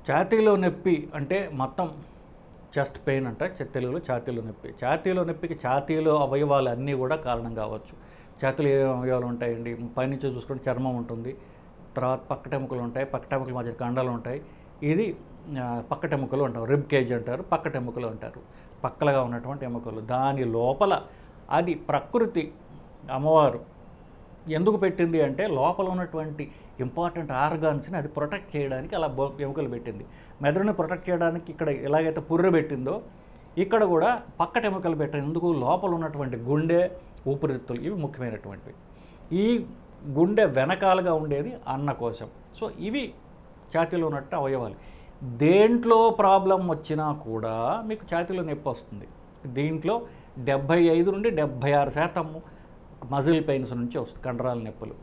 ఛాతీలో నొప్పి అంటే మొత్తం చెస్ట్ పెయిన్ అంట తెలుగులో ఛాతీలో నొప్పి. ఛాతీలో నొప్పికి ఛాతీలో అవయవాలు అన్నీ కూడా కారణం కావచ్చు. ఛాతీలో ఏ అవయవాలు ఉంటాయండి? పైనుంచి చూసుకుంటే చర్మం ఉంటుంది, తర్వాత పక్కటెముకలు ఉంటాయి, పక్కటెముకల మధ్య కండలు ఉంటాయి. ఇది పక్కటెముకలు అంటారు, రిబ్ కేజ్ అంటారు, పక్కటెముకలు అంటారు. పక్కలుగా ఉన్నటువంటి ఎముకలు. దాని లోపల అది ప్రకృతి అమ్మవారు ఎందుకు పెట్టింది అంటే లోపల ఉన్నటువంటి ఇంపార్టెంట్ ఆర్గాన్స్ని అది ప్రొటెక్ట్ చేయడానికి అలా ఎముకలు పెట్టింది. మెదడుని ప్రొటెక్ట్ చేయడానికి ఇక్కడ ఎలాగైతే పుర్రె పెట్టిందో ఇక్కడ కూడా పక్కట ఎముకలు పెట్టేందుకు లోపల ఉన్నటువంటి గుండె, ఊపిరితిత్తులు ఇవి ముఖ్యమైనటువంటివి. ఈ గుండె వెనకాలుగా ఉండేది అన్నకోశం. సో ఇవి ఛాతీలో ఉన్నట్టు అవయవాలు. దేంట్లో ప్రాబ్లం వచ్చినా కూడా మీకు ఛాతీలో నొప్పి వస్తుంది. దీంట్లో 75 నుండి 76% మజిల్ పెయిన్స్ నుంచి వస్తుంది, కండరాల నొప్పులు.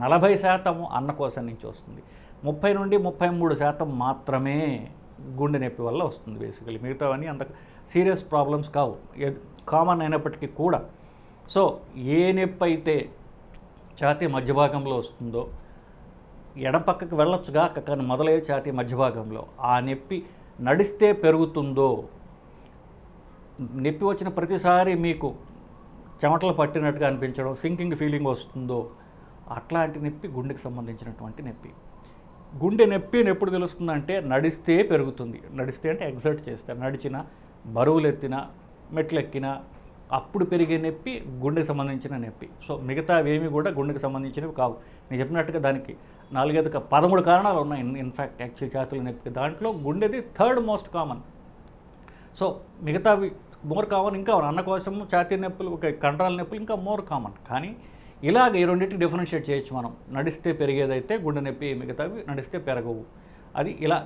40% అన్నకోశం నుంచి వస్తుంది. 30 నుండి 33% మాత్రమే గుండె నొప్పి వల్ల వస్తుంది. బేసికలీ మిగతావన్నీ అంత సీరియస్ ప్రాబ్లమ్స్ కావు, కామన్ అయినప్పటికీ కూడా. సో ఏ నొప్పి అయితే ఛాతీ మధ్య భాగంలో వస్తుందో, ఎడం పక్కకి వెళ్ళొచ్చుగా కానీ మొదలయ్యే ఛాతీ మధ్య భాగంలో ఆ నొప్పి నడిస్తే పెరుగుతుందో, నొప్పి వచ్చిన ప్రతిసారి మీకు చెమటలు పట్టినట్టుగా అనిపించడం, సింకింగ్ ఫీలింగ్ వస్తుందో, అట్లాంటి నొప్పి గుండెకి సంబంధించినటువంటి నొప్పి. గుండె నొప్పి ఎప్పుడు తెలుస్తుందంటే నడిస్తే పెరుగుతుంది. నడిస్తే అంటే ఎగ్జర్ట్ చేస్తే, నడిచినా, బరువులు ఎత్తినా, మెట్లు ఎక్కినా అప్పుడు పెరిగే నొప్పి గుండెకి సంబంధించిన నొప్పి. సో మిగతావేమీ కూడా గుండెకి సంబంధించినవి కావు. నేను చెప్పినట్టుగా దానికి 13 కారణాలు ఉన్నాయి ఇన్ఫ్యాక్ట్ యాక్చువల్ ఛాతీల నొప్పికి. దాంట్లో గుండెది 3rd మోస్ట్ కామన్. సో మిగతావి మోర్ కామన్ ఇంకా అన్నకోశము, ఛాతీ నొప్పులు, కండరాల నొప్పులు ఇంకా మోర్ కామన్. కానీ ఇలాగ ఈ రెండింటిని డిఫరెన్షియేట్ చేయొచ్చు మనం. నడిస్తే పెరిగేదైతే గుండె నొప్పి, మిగతావి నడిస్తే పెరగవు. అది ఇలా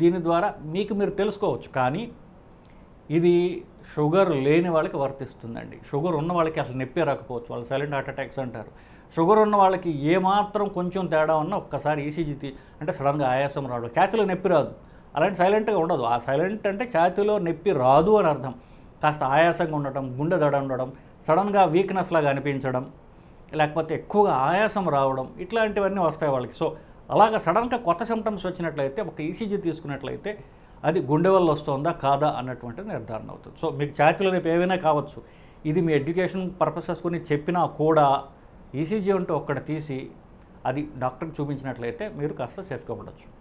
దీని ద్వారా మీకు మీరు తెలుసుకోవచ్చు. కానీ ఇది షుగర్ లేని వాళ్ళకి వర్తిస్తుందండి. షుగర్ ఉన్న వాళ్ళకి అసలు నొప్పి రాకపోవచ్చు, వాళ్ళు సైలెంట్ హార్ట్ అటాక్స్ అంటారు. షుగర్ ఉన్న వాళ్ళకి ఏమాత్రం కొంచెం తేడా ఉన్నా ఒక్కసారి ఈసీజీ అంటే సడన్గా ఆయాసం రావడం, ఛాతీలో నొప్పి రాదు, అలాంటి సైలెంట్గా ఉండదు. ఆ సైలెంట్ అంటే ఛాతీలో నొప్పి రాదు అని అర్థం. కాస్త ఆయాసంగా ఉండటం, గుండె దడ ఉండడం, సడన్గా వీక్నెస్ లాగా అనిపించడం, లేకపోతే ఎక్కువగా ఆయాసం రావడం, ఇట్లాంటివన్నీ వస్తాయి వాళ్ళకి. సో అలాగా సడన్గా కొత్త సిమ్టమ్స్ వచ్చినట్లయితే ఒక ఈసీజీ తీసుకున్నట్లయితే అది గుండె వల్ల వస్తుందా కాదా అన్నటువంటిది నిర్ధారణ అవుతుంది. సో మీకు ఛాతీలో రేపు ఏవైనా కావచ్చు. ఇది మీ ఎడ్యుకేషన్ పర్పసెస్ కొని చెప్పినా కూడా ఈసీజీ అంటూ ఒక్కటి తీసి అది డాక్టర్కి చూపించినట్లయితే మీరు కాస్త సేఫ్గా ఉండొచ్చు.